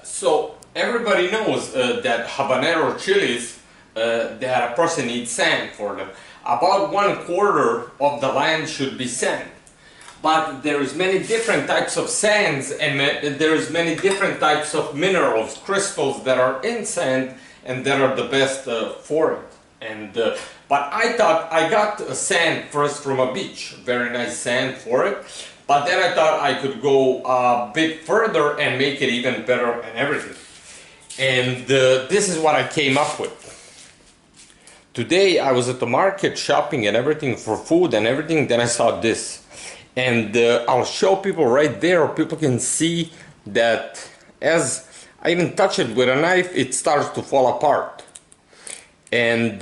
So everybody knows that habanero chilies, that a person needs sand for them. About 1/4 of the land should be sand. But there is many different types of sands, and there is many different types of minerals, crystals that are in sand and that are the best for it. And but I thought I got sand first from a beach, very nice sand for it. But then I thought I could go a bit further and make it even better and everything. And this is what I came up with. Today I was at the market shopping and everything for food and everything, then I saw this. And I'll show people right there, people can see that as I even touch it with a knife, it starts to fall apart. And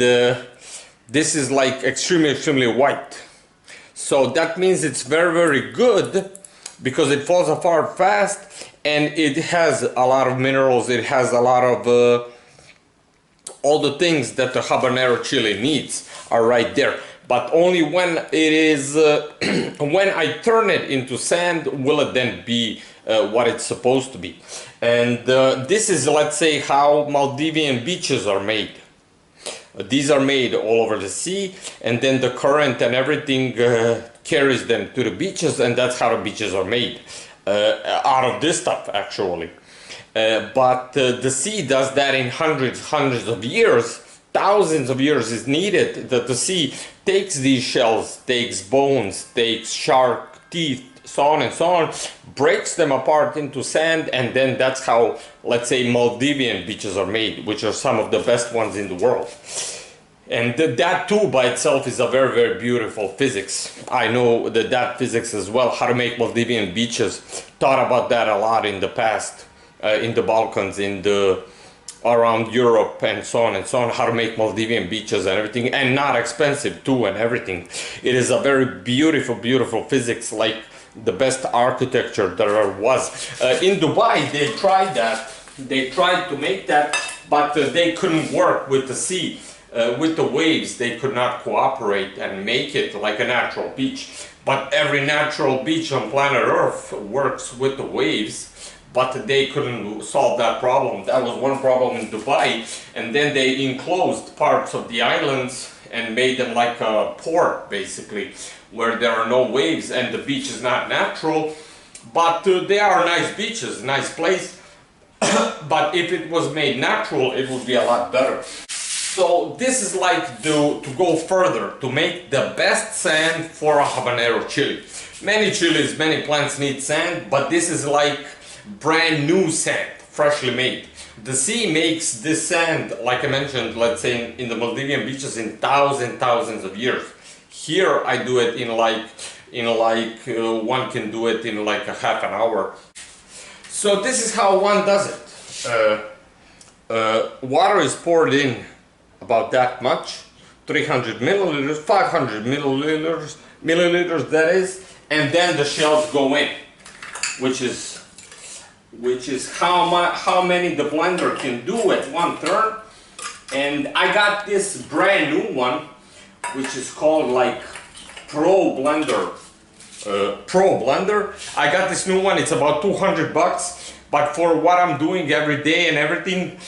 this is like extremely white. So that means it's very good because it falls apart fast and it has a lot of minerals, it has a lot of all the things that the habanero chili needs are right there. But only when it is, when I turn it into sand, will it then be what it's supposed to be. And this is, let's say, how Maldivian beaches are made. These are made all over the sea, and then the current and everything carries them to the beaches, and that's how the beaches are made. Out of this stuff, actually. But the sea does that in hundreds of years. Thousands of years is needed that the sea takes these shells, takes bones, takes shark teeth, so on and so on, breaks them apart into sand, and then that's how, let's say, Maldivian beaches are made, which are some of the best ones in the world. And that too by itself is a very beautiful physics. I know that physics as well, how to make Maldivian beaches. Thought about that a lot in the past, in the Balkans, in the around Europe and so on, how to make Maldivian beaches and everything, and not expensive too and everything. It is a very beautiful physics, like the best architecture there was. In Dubai they tried that, they tried to make that, but they couldn't work with the sea, with the waves. They could not cooperate and make it like a natural beach. But every natural beach on planet Earth works with the waves. But they couldn't solve that problem. That was one problem in Dubai. And then they enclosed parts of the islands and made them like a port, basically, where there are no waves and the beach is not natural. But they are nice beaches, nice place. But if it was made natural, it would be a lot better. So this is like to go further, to make the best sand for a habanero chili. Many chilies, many plants need sand, but this is like brand new sand, freshly made. The sea makes this sand, like I mentioned, let's say in the Maldivian beaches, in thousands of years. Here I do it in one can do it in like a half an hour. So this is how one does it. Water is poured in about that much, 300 milliliters, 500 milliliters that is, and then the shells go in, which is how many the blender can do at one turn. And I got this brand new one, which is called like Pro Blender. I got this new one, it's about 200 bucks, but for what I'm doing every day and everything,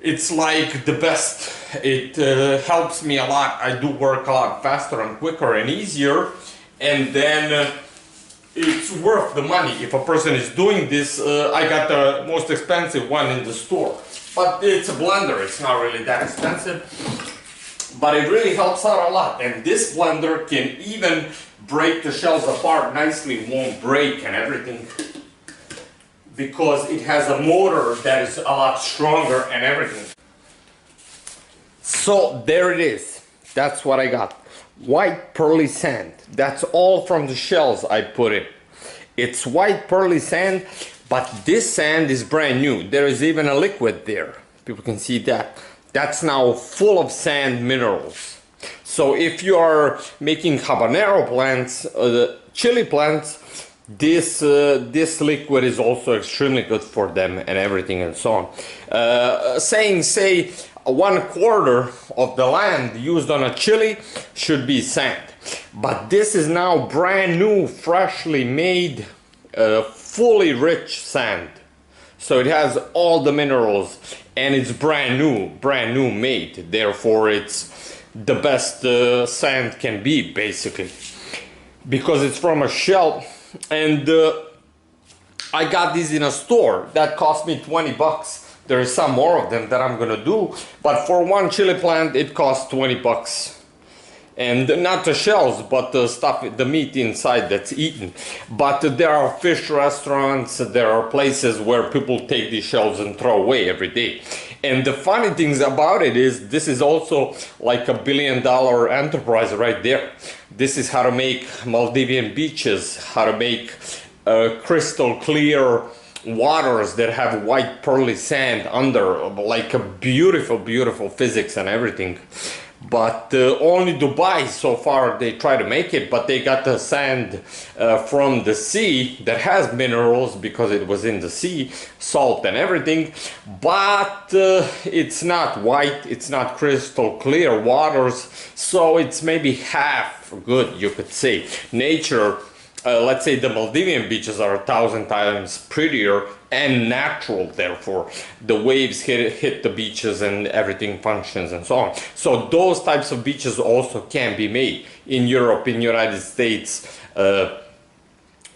it's like the best. It helps me a lot. I do work a lot faster and quicker and easier, and then it's worth the money. If a person is doing this, I got the most expensive one in the store. But it's a blender, it's not really that expensive. But it really helps out a lot. And this blender can even break the shells apart nicely, won't break and everything. Because it has a motor that is a lot stronger and everything. So there it is. That's what I got. White pearly sand. That's all from the shells I put in. It's white pearly sand, but this sand is brand new. There is even a liquid there. People can see that. That's now full of sand minerals. So if you are making habanero plants, chili plants, this liquid is also extremely good for them and everything and so on. Say 1/4 of the land used on a chili should be sand. But this is now brand new, freshly made, fully rich sand. So it has all the minerals, and it's brand new made. Therefore, it's the best sand can be, basically, because it's from a shell. And I got these in a store that cost me 20 bucks. There is some more of them that I'm gonna do, but for one chili plant it costs 20 bucks. And not the shells, but the stuff, the meat inside that's eaten. But there are fish restaurants, there are places where people take these shells and throw away every day. And the funny things about it is, this is also like $1 billion enterprise right there. This is how to make Maldivian beaches, how to make crystal clear waters that have white pearly sand under, like a beautiful, beautiful physics and everything. But only Dubai so far they try to make it, but they got the sand from the sea that has minerals because it was in the sea, salt and everything, but it's not white, it's not crystal clear waters, so it's maybe half good, you could say. Nature, let's say the Maldivian beaches are 1,000 times prettier and natural, therefore the waves hit the beaches and everything functions and so on. So those types of beaches also can be made in Europe, in United States,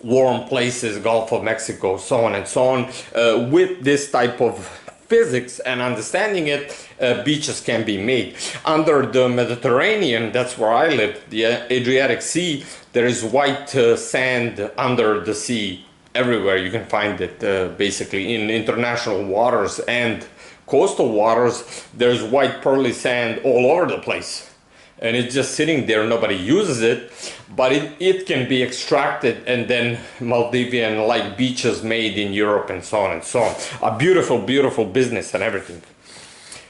warm places, Gulf of Mexico, so on and so on. With this type of physics and understanding it, beaches can be made. Under the Mediterranean, that's where I live, the Adriatic Sea, there is white sand under the sea. Everywhere you can find it, basically in international waters and coastal waters. There's white pearly sand all over the place, and it's just sitting there, nobody uses it, but it can be extracted and then Maldivian like beaches made in Europe and so on and so on. A beautiful, beautiful business and everything.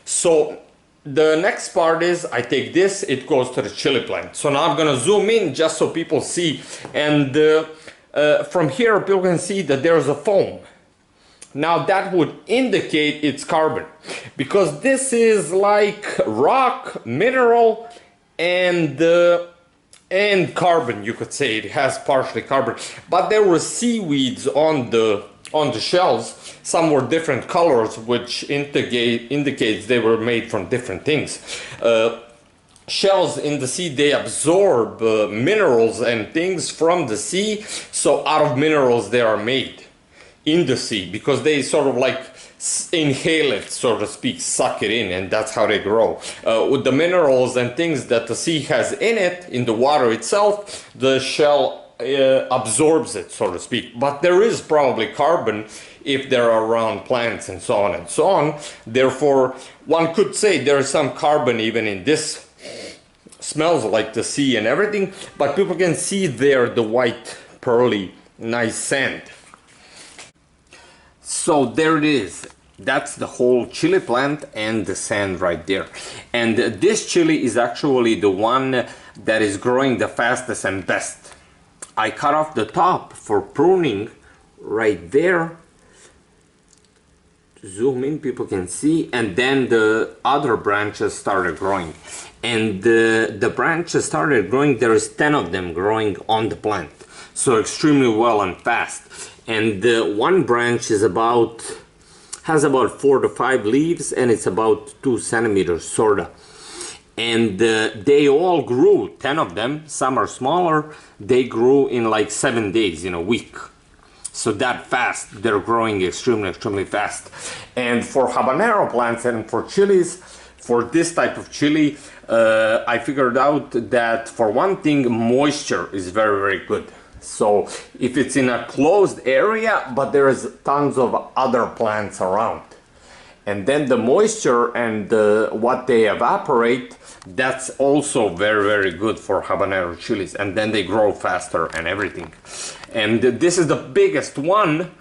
So the next part is, I take this, it goes to the chili plant. So now I'm gonna zoom in just so people see, and from here people can see that there's a foam. Now that would indicate it's carbon, because this is like rock, mineral, and carbon, you could say. It has partially carbon, but there were seaweeds on the shells. Some were different colors, which indicates they were made from different things. Shells in the sea, they absorb minerals and things from the sea, so out of minerals they are made in the sea, because they sort of like inhale it, so to speak, suck it in, and that's how they grow. With the minerals and things that the sea has in it, in the water itself, the shell absorbs it, so to speak. But there is probably carbon if they're around plants and so on and so on. Therefore, one could say there is some carbon even in this. Smells like the sea and everything, but people can see there the white, pearly, nice sand. So there it is. That's the whole chili plant and the sand right there. And this chili is actually the one that is growing the fastest and best. I cut off the top for pruning right there. Zoom in, people can see, and then the other branches started growing. And the branches started growing. There is 10 of them growing on the plant, so extremely well and fast. And one branch is has about 4 to 5 leaves, and it's about 2 centimeters sorta. And they all grew, 10 of them, some are smaller, they grew in like 7 days, in a week. So that fast, they're growing extremely, extremely fast. And for habanero plants and for chilies, for this type of chili, I figured out that for one thing, moisture is very, very good. So if it's in a closed area, but there is tons of other plants around, and then the moisture and what they evaporate, that's also very, very good for habanero chilies, and then they grow faster and everything. And this is the biggest one.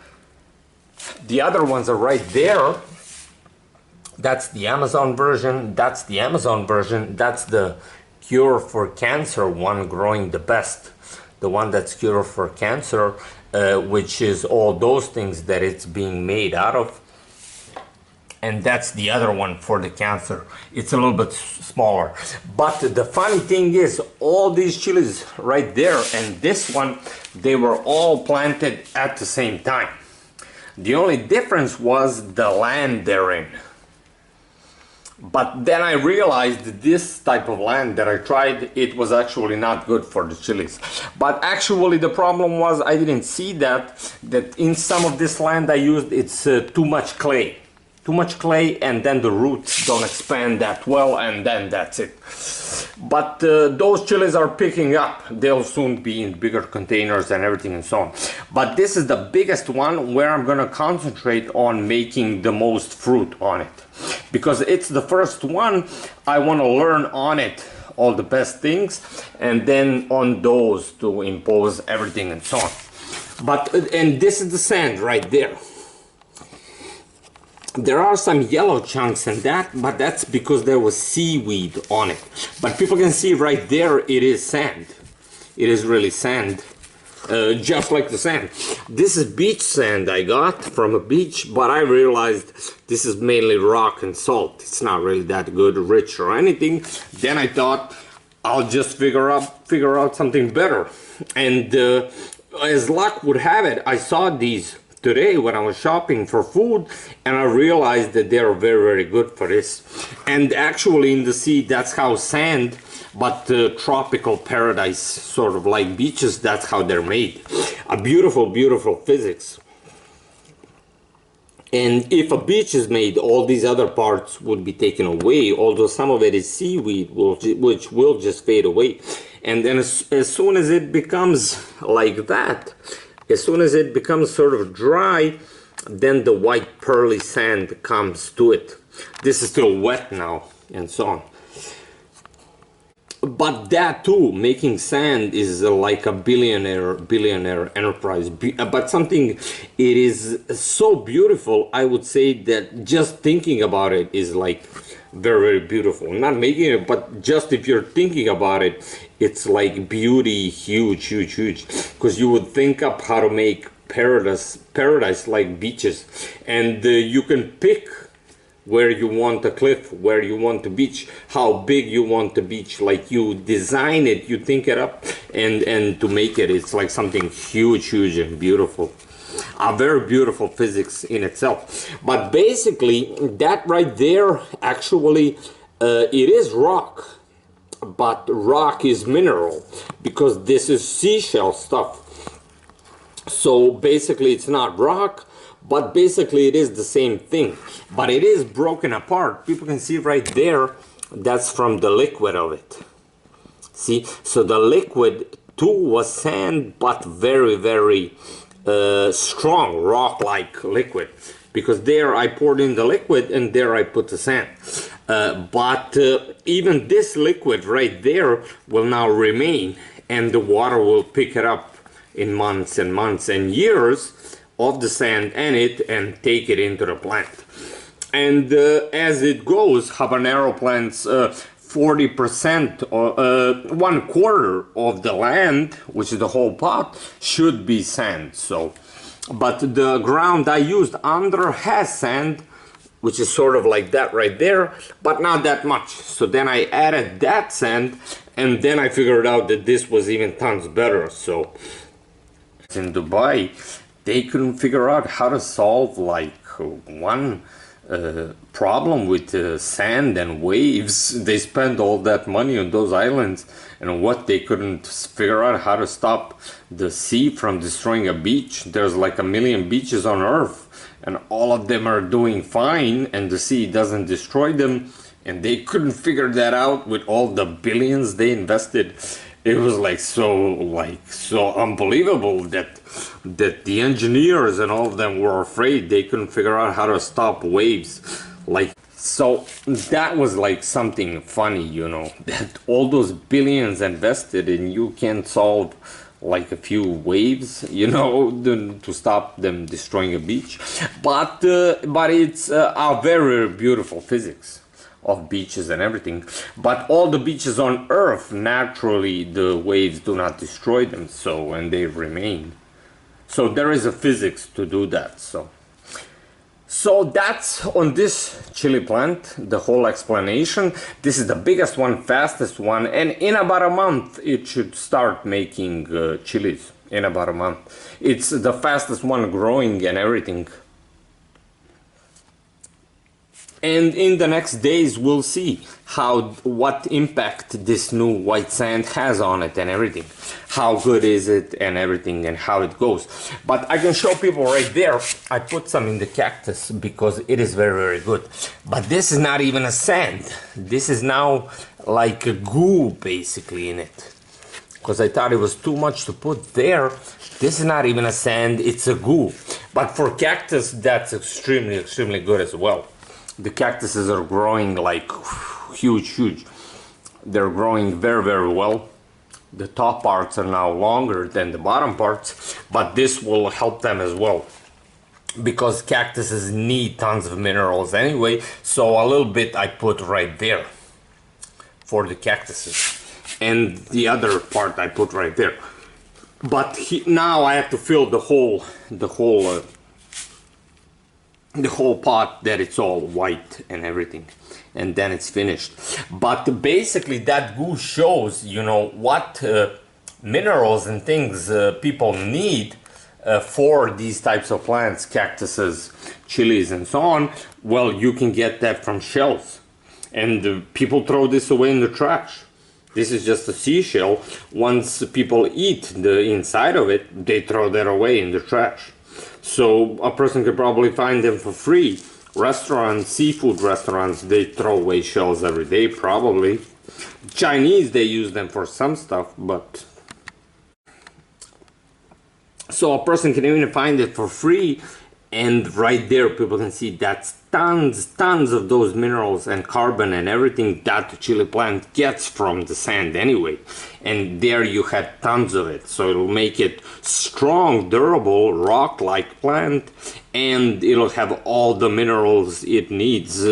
The other ones are right there. That's the Amazon version, that's the Amazon version, that's the cure for cancer one growing the best. The one that's cure for cancer, which is all those things that it's being made out of. And that's the other one for the cancer. It's a little bit smaller. But the funny thing is, all these chilies right there and this one, they were all planted at the same time. The only difference was the land they're in. But then I realized that this type of land that I tried, it was actually not good for the chilies. But actually the problem was I didn't see that in some of this land I used, it's too much clay. Too much clay, and then the roots don't expand that well, and then that's it. But those chilies are picking up. They'll soon be in bigger containers and everything and so on. But this is the biggest one where I'm gonna concentrate on making the most fruit on it. Because it's the first one, I want to learn on it all the best things, and then on those to impose everything and so on. But and this is the sand right there. There are some yellow chunks in that, but that's because there was seaweed on it. But people can see right there, it is sand. It is really sand. Just like the sand. This is beach sand I got from a beach, but I realized this is mainly rock and salt. It's not really that good, rich or anything. Then I thought I'll just figure out something better. And as luck would have it, I saw these today when I was shopping for food, and I realized that they're very, very good for this. And actually in the sea, that's how sand, but tropical paradise, sort of like beaches, that's how they're made. A beautiful, beautiful physics. And if a beach is made, all these other parts would be taken away, although some of it is seaweed, which will just fade away. And then as soon as it becomes like that, as soon as it becomes sort of dry, then the white pearly sand comes to it. This is still wet now, and so on. But that too, making sand is like a billionaire enterprise. But something, it is so beautiful, I would say that just thinking about it is like very, very beautiful. Not making it, but just if you're thinking about it, it's like beauty, huge, huge, huge. Because you would think up how to make paradise like beaches. And you can pick where you want a cliff, where you want the beach, how big you want the beach. Like you design it, you think it up, and to make it, it's like something huge, huge and beautiful. A very beautiful physics in itself. But basically, that right there, actually, it is rock. But rock is mineral, because this is seashell stuff. So basically it's not rock, but basically it is the same thing. But it is broken apart. People can see right there, that's from the liquid of it. See, so the liquid too was sand, but very, very strong, rock-like liquid. Because there I poured in the liquid, and there I put the sand. But even this liquid right there will now remain, and the water will pick it up in months and months and years of the sand and it, and take it into the plant. And as it goes, habanero plants 40% or 1/4 of the land, which is the whole pot, should be sand. So, but the ground I used under has sand, which is sort of like that right there, but not that much. So then I added that sand, and then I figured out that this was even tons better. So in Dubai, they couldn't figure out how to solve like one problem with sand and waves. They spent all that money on those islands, and what they couldn't figure out how to stop the sea from destroying a beach. There's like 1 million beaches on Earth, and all of them are doing fine, and the sea doesn't destroy them, and they couldn't figure that out with all the billions they invested. It was like so unbelievable that the engineers and all of them were afraid. They couldn't figure out how to stop waves. Like, so that was like something funny, you know, that all those billions invested and you can't solve like a few waves, you know, to stop them destroying a beach. But it's a very beautiful physics of beaches and everything. But all the beaches on Earth, naturally the waves do not destroy them, so, and they remain. So there is a physics to do that. So that's on this chili plant, the whole explanation. This is the biggest one, fastest one, and in about a month it should start making chilies. In about a month. It's the fastest one growing and everything. And in the next days, we'll see what impact this new white sand has on it and everything. How good is it and everything and how it goes. But I can show people right there. I put some in the cactus because it is very, very good. But this is not even a sand. This is now like a goo basically in it. Because I thought it was too much to put there. This is not even a sand, it's a goo. But for cactus, that's extremely, extremely good as well. The cactuses are growing like huge, huge. They're growing very, very well. The top parts are now longer than the bottom parts, but this will help them as well. Because cactuses need tons of minerals anyway, so a little bit I put right there for the cactuses. And the other part I put right there. But now I have to fill the whole pot that it's all white and everything, and then it's finished. But basically that goo shows, you know, what minerals and things people need for these types of plants, cactuses, chilies and so on. Well, you can get that from shells, and people throw this away in the trash. This is just a seashell. Once people eat the inside of it, they throw that away in the trash. So a person could probably find them for free. Restaurants, seafood restaurants, they throw away shells every day probably. Chinese, they use them for some stuff, but... So a person can even find it for free, and right there people can see that's tons of those minerals and carbon and everything that the chili plant gets from the sand anyway. And there you had tons of it, so it'll make it strong, durable, rock-like plant, and it'll have all the minerals it needs,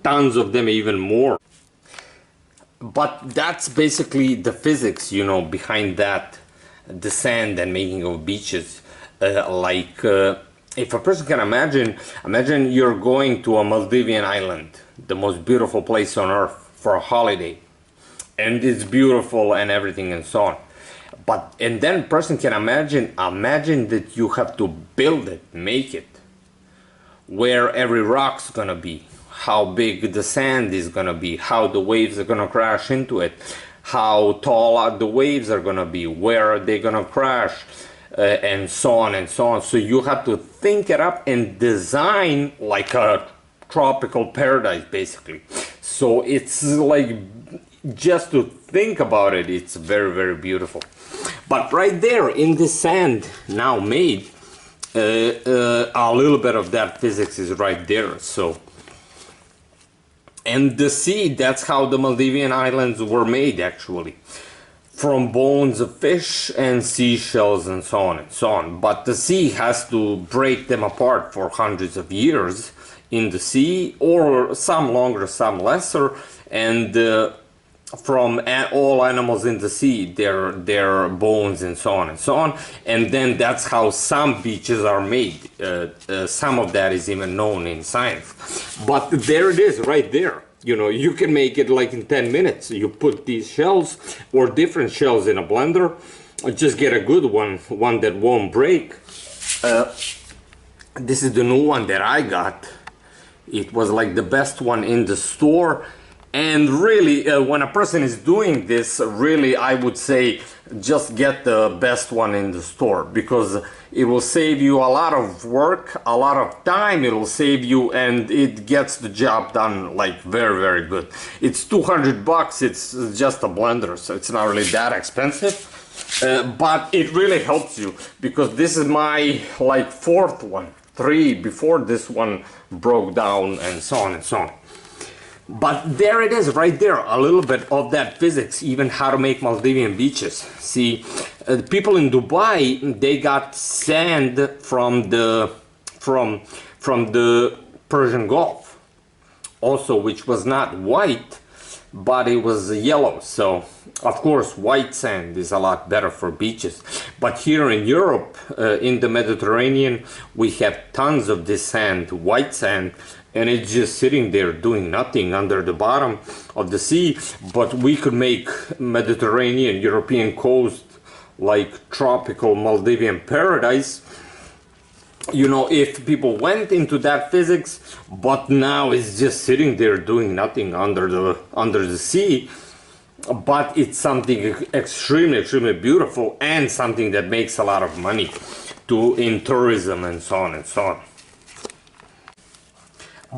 tons of them, even more. But that's basically the physics, you know, behind that, the sand and making of beaches. If a person can imagine you're going to a Maldivian island, the most beautiful place on earth, for a holiday, and it's beautiful and everything and so on. And then a person can imagine that you have to build it, make it, where every rock's gonna be, how big the sand is gonna be, how the waves are gonna crash into it, how tall the waves are gonna be, where are they gonna crash, and so on and so on. So you have to think it up and design like a tropical paradise basically. So it's like, just to think about it, it's very, very beautiful. But right there in the sand now made, a little bit of that physics is right there. So, and the sea, that's how the Maldivian islands were made actually. From bones of fish and seashells and so on and so on. But the sea has to break them apart for hundreds of years in the sea, or some longer, some lesser, and from all animals in the sea, their bones and so on and so on. And then that's how some beaches are made. Some of that is even known in science. But there it is right there. You know, you can make it like in 10 minutes. You put these shells or different shells in a blender. Just get a good one that won't break. This is the new one that I got. It was like the best one in the store. And really, when a person is doing this, really, I would say just get the best one in the store, because it will save you a lot of work, a lot of time. It will save you, and it gets the job done like very, very good. It's 200 bucks. It's just a blender, so it's not really that expensive. But it really helps you, because this is my like fourth one, 3 before this one broke down and so on and so on. But there it is right there, a little bit of that physics, even how to make Maldivian beaches. See, people in Dubai, they got sand from the Persian Gulf also, which was not white, but it was yellow. So of course white sand is a lot better for beaches. But here in Europe, in the Mediterranean, we have tons of this sand, white sand, and it's just sitting there doing nothing under the bottom of the sea. But we could make Mediterranean, European coast like tropical Maldivian paradise you know, if people went into that physics, but now it's just sitting there doing nothing under the sea. But it's something extremely beautiful, and something that makes a lot of money in tourism and so on and so on.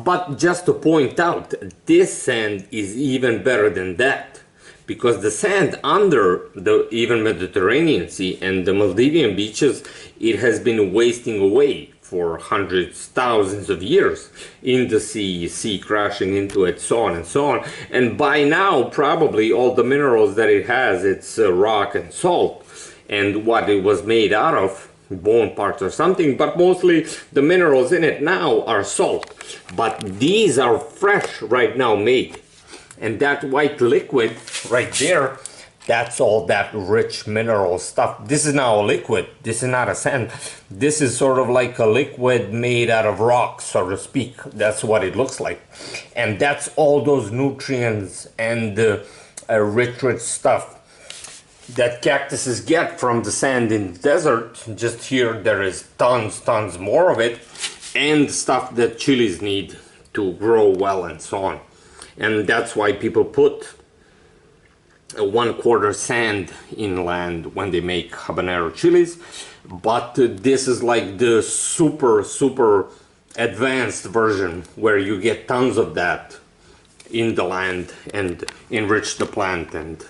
But just to point out, this sand is even better than that, because the sand under the even Mediterranean Sea and the Maldivian beaches, it has been wasting away for hundreds, thousands of years in the sea crashing into it, so on and so on. And by now, probably all the minerals that it has, it's rock and salt, and what it was made out of, bone parts or something, but mostly the minerals in it now are salt. But these are fresh right now made. And that white liquid right there, that's all that rich mineral stuff. This is now a liquid. This is not a sand. This is sort of like a liquid made out of rock, so to speak. That's what it looks like. And that's all those nutrients and rich stuff that cactuses get from the sand in the desert. Just here there is tons more of it, and stuff that chilies need to grow well and so on. And that's why people put a 1/4 sand inland when they make habanero chilies. But this is like the super advanced version, where you get tons of that in the land and enrich the plant. And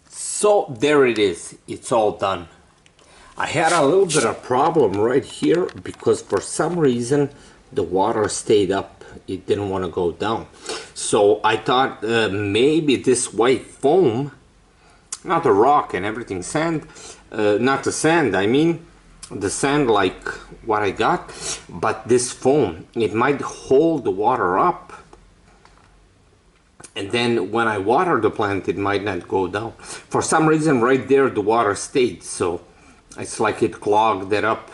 so there it is, it's all done. I had a little bit of problem right here, because for some reason the water stayed up. It didn't want to go down. So I thought maybe this white foam, not the rock and everything, sand, not the sand, I mean the sand like what I got, but this foam, it might hold the water up. And then when I water the plant, it might not go down. For some reason right there the water stayed, so it's like it clogged it up.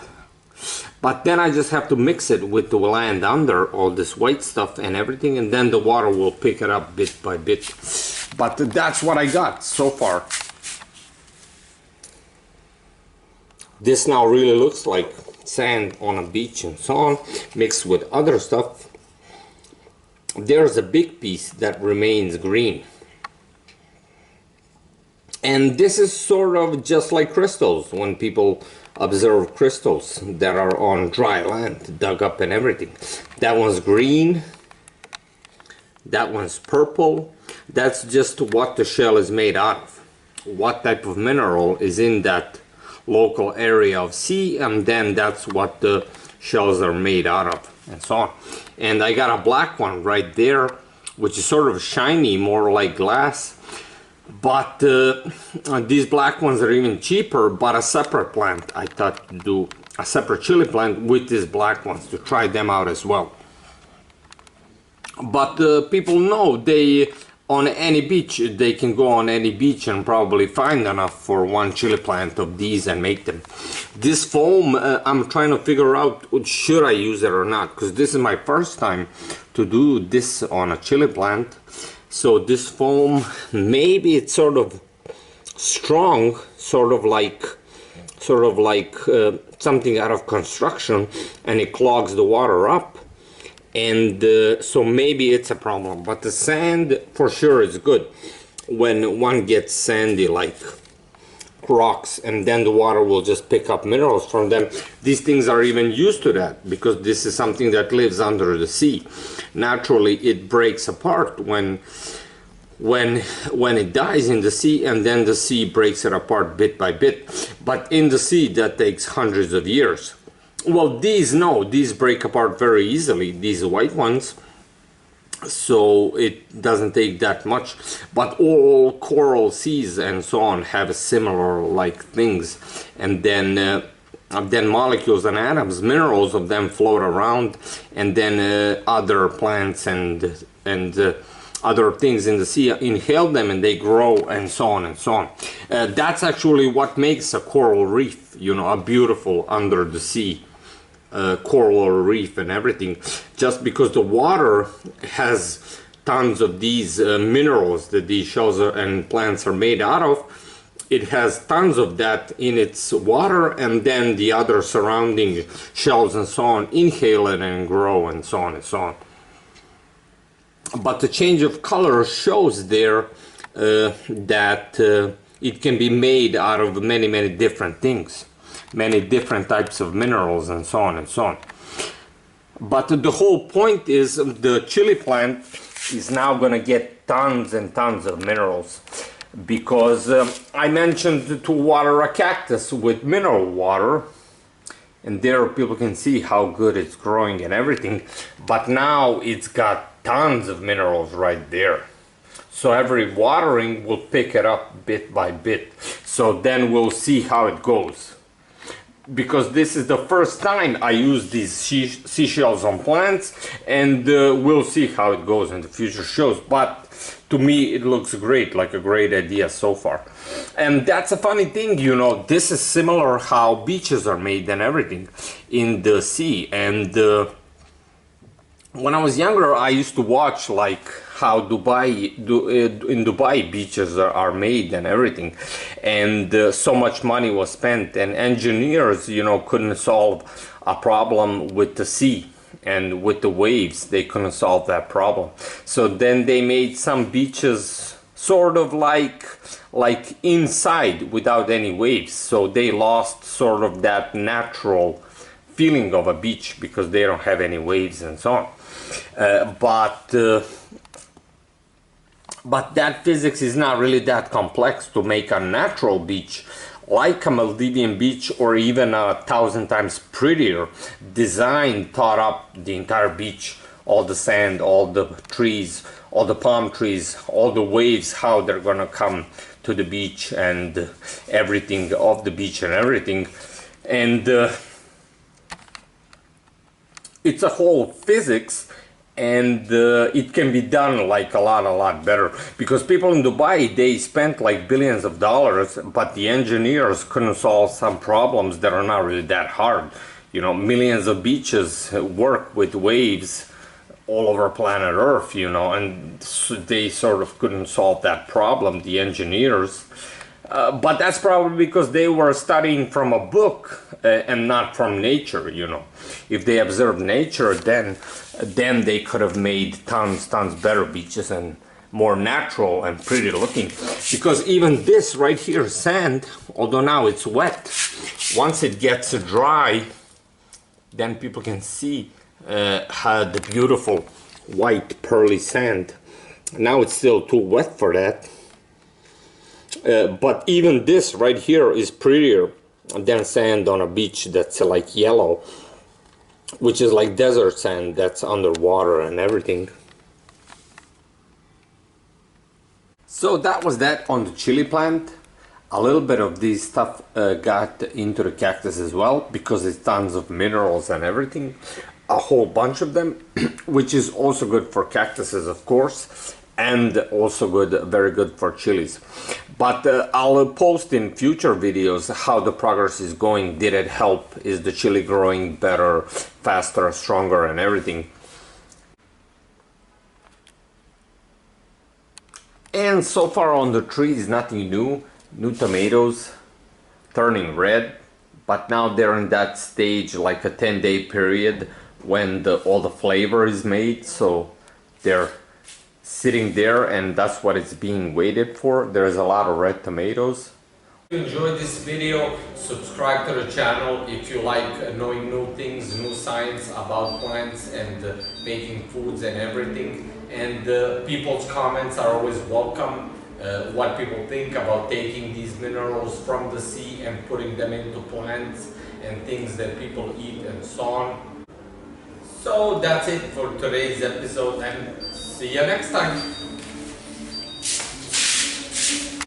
But then I just have to mix it with the land under, all this white stuff and everything, and then the water will pick it up bit by bit. But that's what I got so far. This now really looks like sand on a beach and so on, mixed with other stuff. There's a big piece that remains green. And this is sort of just like crystals, when people observe crystals that are on dry land, dug up and everything. That one's green, that one's purple. That's just what the shell is made out of, what type of mineral is in that local area of sea, and then that's what the shells are made out of, and so on. And I got a black one right there, which is sort of shiny, more like glass. But these black ones are even cheaper, but a separate plant. I thought to do a separate chili plant with these black ones to try them out as well. But people know they, on any beach, they can go on any beach and probably find enough for one chili plant of these and make them. This foam, I'm trying to figure out, should I use it or not, because this is my first time to do this on a chili plant. So this foam, maybe it's sort of strong, sort of like something out of construction, and it clogs the water up. And so maybe it's a problem. But the sand for sure is good when one gets sandy like rocks, and then the water will just pick up minerals from them. These things are even used to that, because this is something that lives under the sea. Naturally it breaks apart when it dies in the sea, and then the sea breaks it apart bit by bit. But in the sea that takes hundreds of years. Well, these break apart very easily, these white ones, so it doesn't take that much. But all coral seas and so on have similar like things, and then molecules and atoms, minerals of them float around, and then other plants and other things in the sea inhale them and they grow, and so on and so on. That's actually what makes a coral reef, you know, a beautiful under the sea coral reef and everything. Just because the water has tons of these minerals that these shells and plants are made out of, it has tons of that in its water, and then the other surrounding shells and so on inhale it and grow and so on and so on. But the change of color shows there that it can be made out of many different things, many different types of minerals and so on and so on. But the whole point is the chili plant is now going to get tons and tons of minerals, because I mentioned to water a cactus with mineral water, and there people can see how good it's growing and everything, but now it's got tons of minerals right there. So every watering will pick it up bit by bit. So then we'll see how it goes. Because this is the first time I use these seashells on plants, and we'll see how it goes in the future shows. But to me it looks great, like a great idea so far. And that's a funny thing, you know, this is similar how beaches are made and everything in the sea. And when I was younger, I used to watch like how in Dubai beaches are made and everything, and so much money was spent, and engineers, you know, couldn't solve a problem with the sea and with the waves. They couldn't solve that problem. So then they made some beaches sort of like inside without any waves. So they lost sort of that natural feeling of a beach because they don't have any waves and so on. But that physics is not really that complex to make a natural beach like a Maldivian beach, or even 1,000 times prettier design, thought up the entire beach, all the sand, all the trees, all the palm trees, all the waves, how they're gonna come to the beach, and everything of the beach and everything. And it's a whole physics, and it can be done like a lot better, because people in Dubai, they spent like billions of dollars, but the engineers couldn't solve some problems that are not really that hard. You know, millions of beaches work with waves all over planet Earth, you know, and they sort of couldn't solve that problem, the engineers. But that's probably because they were studying from a book and not from nature, you know. If they observed nature, then they could have made tons better beaches and more natural and pretty looking. Because even this right here, sand, although now it's wet, once it gets dry, then people can see how the beautiful white pearly sand. Now it's still too wet for that. But even this right here is prettier than sand on a beach that's like yellow, which is like desert sand that's underwater and everything. So that was that on the chili plant. A little bit of this stuff got into the cactus as well, because it's tons of minerals and everything, a whole bunch of them, which is also good for cactuses, of course, and also good, very good for chilies. But I'll post in future videos how the progress is going. Did it help? Is the chili growing better, faster, stronger, and everything? And so far on the trees, nothing new. New tomatoes turning red, but now they're in that stage, like a 10-day period when all the flavor is made. So they're sitting there, and that's what it's being waited for. There's a lot of red tomatoes. If you enjoyed this video, subscribe to the channel if you like knowing new things, new science about plants and making foods and everything. And people's comments are always welcome. What people think about taking these minerals from the sea and putting them into plants and things that people eat and so on. So that's it for today's episode, and see you next time.